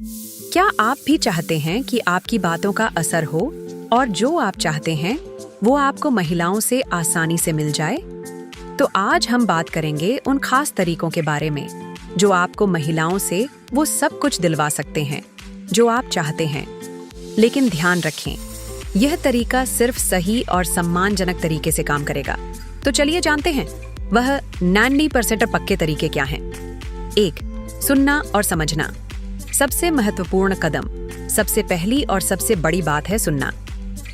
क्या आप भी चाहते हैं कि आपकी बातों का असर हो और जो आप चाहते हैं वो आपको महिलाओं से आसानी से मिल जाए? तो आज हम बात करेंगे उन खास तरीकों के बारे में जो आपको महिलाओं से वो सब कुछ दिलवा सकते हैं जो आप चाहते हैं। लेकिन ध्यान रखें, यह तरीका सिर्फ सही और सम्मानजनक तरीके से काम करेगा। तो चलिए जानते हैं वह 90% पक्के तरीके क्या हैं। 1. सुनना और समझना। सबसे महत्वपूर्ण कदम, सबसे पहली और सबसे बड़ी बात है सुनना।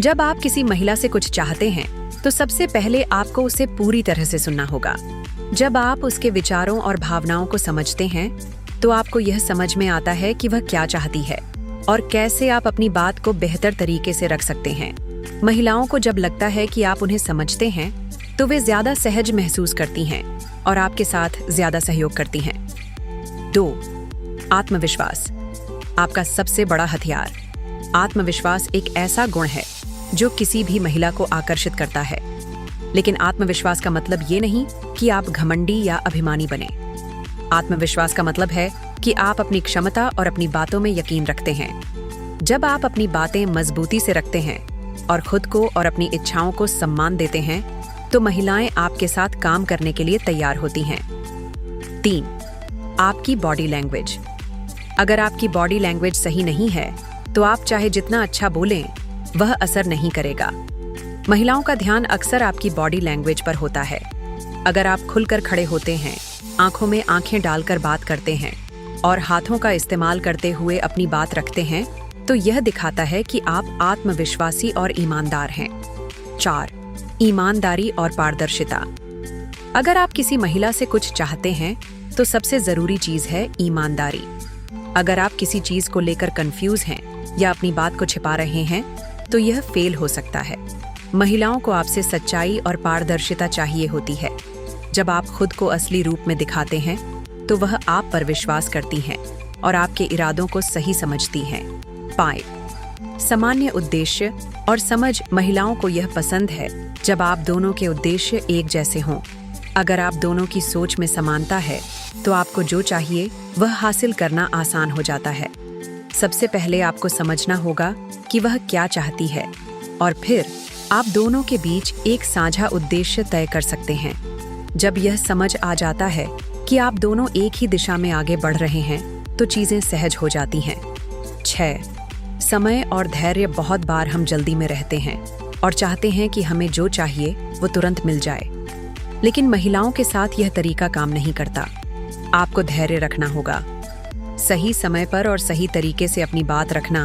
जब आप किसी महिला से कुछ चाहते हैं तो सबसे पहले आपको उसे पूरी तरह से सुनना होगा। जब आप उसके विचारों और भावनाओं को समझते हैं तो आपको यह समझ में आता है कि वह क्या चाहती है और कैसे आप अपनी बात को बेहतर तरीके से रख सकते हैं। महिलाओं को जब लगता है कि आप उन्हें समझते हैं तो वे ज्यादा सहज महसूस करती हैं और आपके साथ ज्यादा सहयोग करती हैं। 2. आत्मविश्वास, आपका सबसे बड़ा हथियार। आत्मविश्वास एक ऐसा गुण है जो किसी भी महिला को आकर्षित करता है। लेकिन आत्मविश्वास का मतलब ये नहीं कि आप घमंडी या अभिमानी बने। आत्मविश्वास का मतलब है कि आप अपनी क्षमता और अपनी बातों में यकीन रखते हैं। जब आप अपनी बातें मजबूती से रखते हैं और खुद को और अपनी इच्छाओं को सम्मान देते हैं तो महिलाएं आपके साथ काम करने के लिए तैयार होती हैं। 3. आपकी बॉडी लैंग्वेज। अगर आपकी बॉडी लैंग्वेज सही नहीं है तो आप चाहे जितना अच्छा बोलें वह असर नहीं करेगा। महिलाओं का ध्यान अक्सर आपकी बॉडी लैंग्वेज पर होता है। अगर आप खुलकर खड़े होते हैं, आंखों में आंखें डालकर बात करते हैं और हाथों का इस्तेमाल करते हुए अपनी बात रखते हैं तो यह दिखाता है कि आप आत्मविश्वासी और ईमानदार हैं। 4. ईमानदारी और पारदर्शिता। अगर आप किसी महिला से कुछ चाहते हैं तो सबसे जरूरी चीज है ईमानदारी। अगर आप किसी चीज को लेकर कंफ्यूज हैं या अपनी बात को छिपा रहे हैं तो यह फेल हो सकता है। महिलाओं को आपसे सच्चाई और पारदर्शिता चाहिए होती है। जब आप खुद को असली रूप में दिखाते हैं तो वह आप पर विश्वास करती हैं और आपके इरादों को सही समझती हैं। 5. सामान्य उद्देश्य और समझ। महिलाओं को यह पसंद है जब आप दोनों के उद्देश्य एक जैसे हों। अगर आप दोनों की सोच में समानता है तो आपको जो चाहिए वह हासिल करना आसान हो जाता है। सबसे पहले आपको समझना होगा कि वह क्या चाहती है और फिर आप दोनों के बीच एक साझा उद्देश्य तय कर सकते हैं। जब यह समझ आ जाता है कि आप दोनों एक ही दिशा में आगे बढ़ रहे हैं तो चीजें सहज हो जाती हैं। 6. समय और धैर्य। बहुत बार हम जल्दी में रहते हैं और चाहते हैं कि हमें जो चाहिए वो तुरंत मिल जाए। लेकिन महिलाओं के साथ यह तरीका काम नहीं करता। आपको धैर्य रखना होगा। सही समय पर और सही तरीके से अपनी बात रखना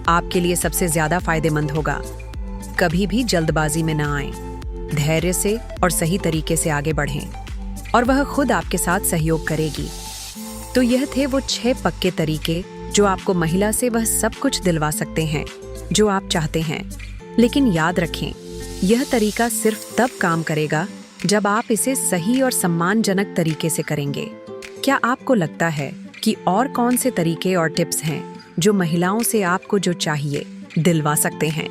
आपके लिए सबसे ज्यादा फायदेमंद होगा। कभी भी जल्दबाजी में ना आएं। धैर्य से और सही तरीके से आगे बढ़ें और वह खुद आपके साथ सहयोग करेगी। तो यह थे वो 6 पक्के तरीके जो आपको महिला से वह सब कुछ दिलवा सकते हैं जो आप चाहते हैं। लेकिन याद रखें, यह तरीका सिर्फ तब काम करेगा जब आप इसे सही और सम्मानजनक तरीके से करेंगे। क्या आपको लगता है कि और कौन से तरीके और टिप्स हैं जो महिलाओं से आपको जो चाहिए दिलवा सकते हैं?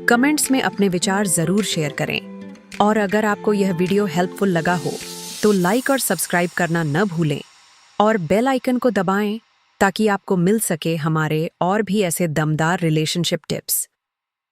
कमेंट्स में अपने विचार जरूर शेयर करें। और अगर आपको यह वीडियो हेल्पफुल लगा हो तो लाइक और सब्सक्राइब करना न भूलें और बेल आइकन को दबाएं ताकि आपको मिल सके हमारे और भी ऐसे दमदार रिलेशनशिप टिप्स।